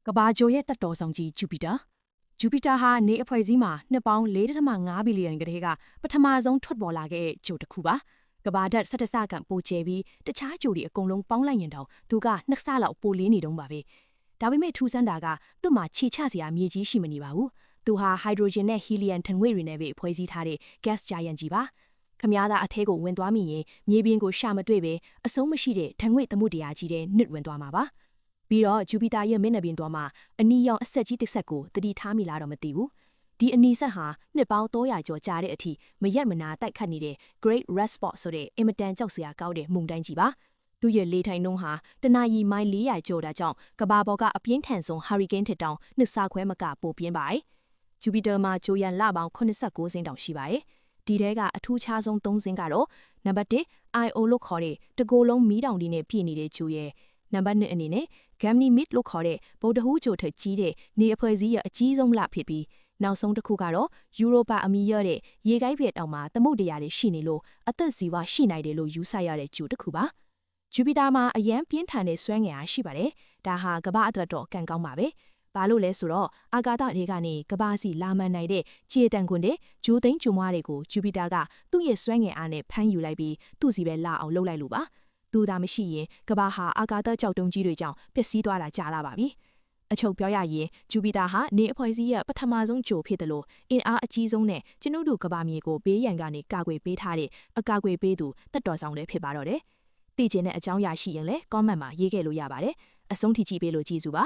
ကဘာဂျိုရဲ့တက်တော်ဆောင်ကြီးဂျူပီတာဟာနေအဖွဲ့အစည်းမှာနှစ်ပေါင်း4.5ဘီလီယံကလေးကပထမဆုံးထွက်ပေါ်လာခဲ့တဲ့ဂျိုတစ်ခုပါကဘာဓာတ်17ဆကန်ပိုကျဲပြီးတခြားဂျိုတွေအကုန်လုံးပေါင်းလိုက်ရင်တော့သူက2ဆလောက်ပိုလေးနေတုံးပါပဲဒါပေမဲ့ထူးဆန်းတာကသူ့မှာခြေချစရာမြေကြီးရှိမနေပါဘူးသူဟာဟိုက်ဒရိုဂျင်နဲ့ဟီလီယမ်ထန်ငွေ့တွေနဲ့ပဲဖွဲ့စည်းထားတဲ့ gas giant ကြီးပါခမားသားအထဲကိုဝင်သွားမိရင်မြေပြင်ကိုရှာမတွေ့ပဲအဆုံးမရှိတဲ့ထန်ငွေ့သမှုတရားကြီးတဲ့နစ်ဝင်သွားမှာပါပြီးတော့ဂျူပီတာရဲ့မျက်နှာပြင်တော်မှာအနီရောင်အဆက်ကြီးတစ်ဆက်ကိုတတိထားမိလားတော့မသိဘူးဒီအနီဆက်ဟာနှစ်ပေါင်း300ကျော်ကြာတဲ့အထိမရက်မနာတိုက်ခတ်နေတဲ့ Great Red Spot ဆိုတဲ့အင်မတန်ကြောက်စရာကောင်းတဲ့မုန်တိုင်းကြီးပါသူရဲ့လေထိုင်နှုန်းဟာတနအီမိုင်400ကျော်တာကြောင့်ကမ္ဘာပေါ်ကအပြင်းထန်ဆုံးဟာရီကိန်းထက်တောင်နှစ်ဆခွဲမကပိုပြင်းပါတယ်ဂျူပီတာမှာဂျိုရန်လပေါင်း89စင်းတောင်ရှိပါတယ်ဒီထဲကအထူးခြားဆုံး3စင်းကတော့နံပါတ်1 IO လို့ခေါ်တဲ့တကိုယ်လုံးမီးတောင်တွေနဲ့ပြည့်နေတဲ့ဂျိုရဲ့နံပါတ်2အနေနဲ့ Gemini Mid လို့ခေါ်တဲ့ဗုဒ္ဓဟူးဂျိုထက်ကြီးတဲ့နေအဖွဲ့အစည်းရဲ့အကြီးဆုံးလဖြစ်ပြီးနောက်ဆုံးတစ်ခုကတော့ယူရိုပါအမီရတဲ့ရေကိုက်ပြက်တောင်မှာသမုဒ္ဒရာတွေရှိနေလို့အသက်ဇီဝရှိနိုင်တယ်လို့ယူဆရတဲ့ဂျိုတစ်ခုပါဂျူပီတာမှာအရန်ပြင်းထန်တဲ့ဆွဲငင်အားရှိပါတယ်ဒါဟာကမ္ဘာအတွက်တော့ကံကောင်းပါပဲဘာလို့လဲဆိုတော့အာကာသတွေကနေကမ္ဘာစီလာမှန်နိုင်တဲ့ခြေတံခွန်တဲ့ဂျိုသိန်းဂျိုမွားတွေကိုဂျူပီတာကသူ့ရဲ့ဆွဲငင်အားနဲ့ဖမ်းယူလိုက်ပြီးသူ့စီပဲလာအောင်လုပ်လိုက်လို့ပါသူသာမရှိရင်ကမ္ဘာဟာအာကာသကြောက်တုံးကြီးတွေကြောင့်ပျက်စီးသွားတာကြာလာပါပြီအချုပ်ပြောရရင်ဂျူပီတာဟာနေအဖွဲ့အစည်းရဲ့ပထမဆုံးဂျိုဖြစ်တယ်လို့အင်အားအကြီးဆုံးနဲ့ကျွန်ုပ်တို့ကမ္ဘာမြေကိုဘေးရန်ကနေကာကွယ်ပေးထားတဲ့အကာအကွယ်ပေးသူတက်တော်ဆောင်လည်းဖြစ်ပါတော့တယ်သိချင်တဲ့အကြောင်းအရာရှိရင်လည်း comment မှာရေးခဲ့လို့ရပါတယ်အဆုံးထိကြည့်ပေးလို့ကျေးဇူးပါ